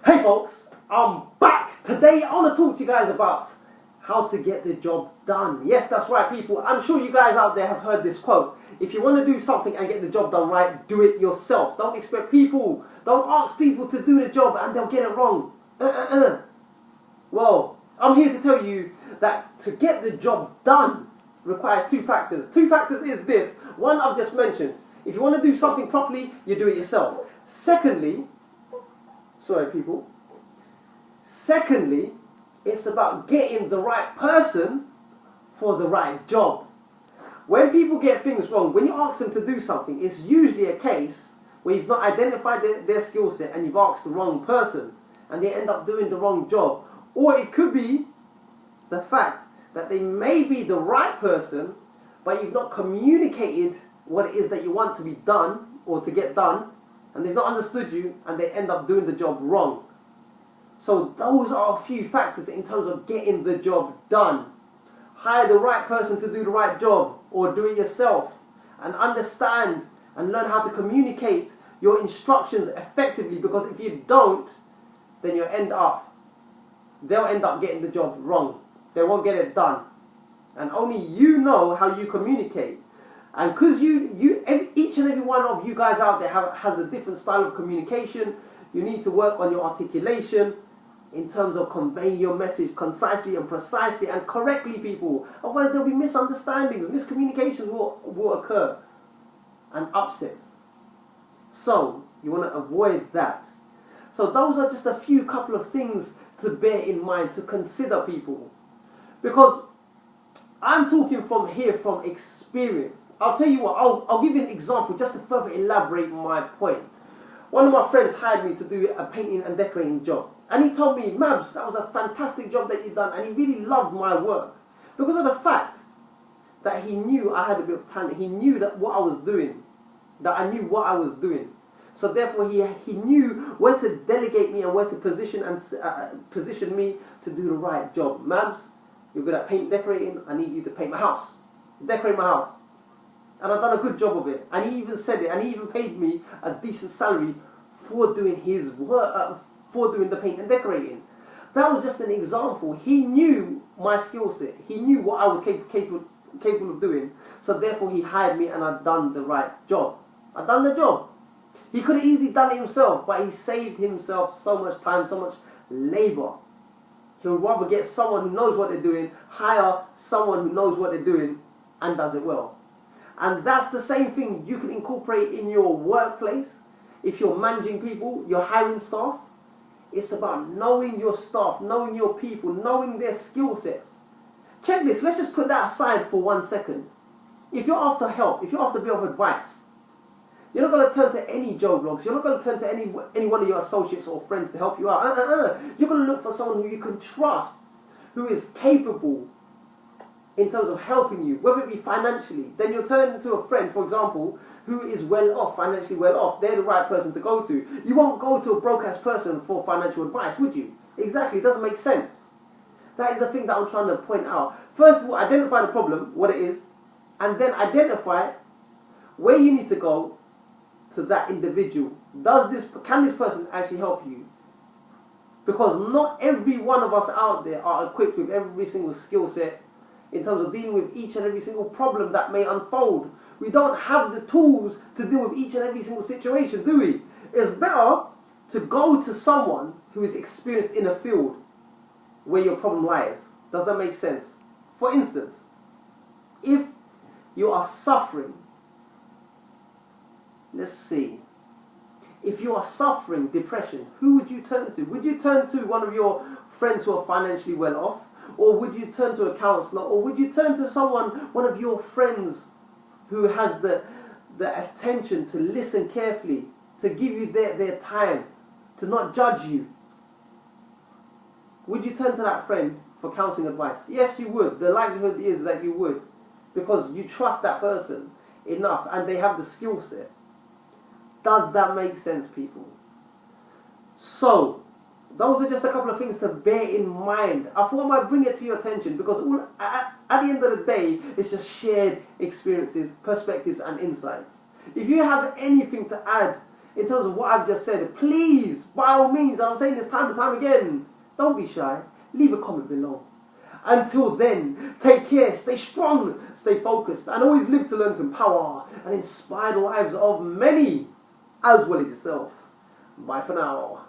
Hey folks, I'm back. Today I want to talk to you guys about how to get the job done. Yes, that's right people. I'm sure you guys out there have heard this quote. If you want to do something and get the job done right, do it yourself. Don't expect people, don't ask people to do the job and they'll get it wrong. Well, I'm here to tell you that to get the job done requires two factors. Two factors is this. One I've just mentioned. If you want to do something properly, you do it yourself. Secondly, it's about getting the right person for the right job. When people get things wrong, when you ask them to do something, it's usually a case where you've not identified their skill set and you've asked the wrong person and they end up doing the wrong job. Or it could be the fact that they may be the right person, but you've not communicated what it is that you want to be done or to get done, and they've not understood you and they end up doing the job wrong. So those are a few factors in terms of getting the job done. Hire the right person to do the right job, or do it yourself, and understand and learn how to communicate your instructions effectively, because if you don't, then they'll end up getting the job wrong. They won't get it done. And only you know how you communicate. And because each and every one of you guys out there has a different style of communication, you need to work on your articulation in terms of conveying your message concisely and precisely and correctly, people. Otherwise there'll be misunderstandings, miscommunications will occur, and upsets. So you want to avoid that. So those are just a couple of things to bear in mind, to consider, people. Because I'm talking from experience. I'll tell you what, I'll give you an example just to further elaborate my point. One of my friends hired me to do a painting and decorating job. And he told me, Mabs, that was a fantastic job that you've done. And he really loved my work. Because of the fact that he knew I had a bit of talent. He knew that what I was doing. That I knew what I was doing. So therefore he knew where to delegate me and where to position me to do the right job. Mabs, you're good at paint decorating. I need you to paint my house. Decorate my house. And I've done a good job of it. And he even said it. And he even paid me a decent salary for doing his work, for doing the paint and decorating. That was just an example. He knew my skill set. He knew what I was capable of doing. So therefore he hired me and I've done the right job. I've done the job. He could have easily done it himself, but he saved himself so much time, so much labor. He would rather get someone who knows what they're doing, hire someone who knows what they're doing and does it well. And that's the same thing you can incorporate in your workplace. If you're managing people, you're hiring staff. It's about knowing your staff, knowing your people, knowing their skill sets. Check this, let's just put that aside for 1 second. If you're after help, if you're after a bit of advice, you're not going to turn to any Joe Blogs. You're not going to turn to any one of your associates or friends to help you out. You're going to look for someone who you can trust, who is capable in terms of helping you, whether it be financially. Then you'll turn to a friend, for example, who is well off, financially well off. They're the right person to go to. You won't go to a broke-ass person for financial advice, would you? Exactly, it doesn't make sense. That is the thing that I'm trying to point out. First of all, identify the problem, what it is, and then identify where you need to go to that individual. Can this person actually help you? Because not every one of us out there are equipped with every single skill set in terms of dealing with each and every single problem that may unfold. We don't have the tools to deal with each and every single situation, do we? It's better to go to someone who is experienced in a field where your problem lies. Does that make sense? For instance, if you are suffering, let's see, if you are suffering depression, who would you turn to? Would you turn to one of your friends who are financially well off? Or would you turn to a counsellor? Or would you turn to one of your friends who has the attention to listen carefully, to give you their time, to not judge you? Would you turn to that friend for counselling advice? Yes, you would. The likelihood is that you would, because you trust that person enough and they have the skill set. Does that make sense, people? So, those are just a couple of things to bear in mind. I thought I might bring it to your attention because at the end of the day, it's just shared experiences, perspectives and insights. If you have anything to add in terms of what I've just said, please, by all means, and I'm saying this time and time again, don't be shy. Leave a comment below. Until then, take care, stay strong, stay focused, and always live to learn to empower and inspire the lives of many, as well as yourself. Bye for now.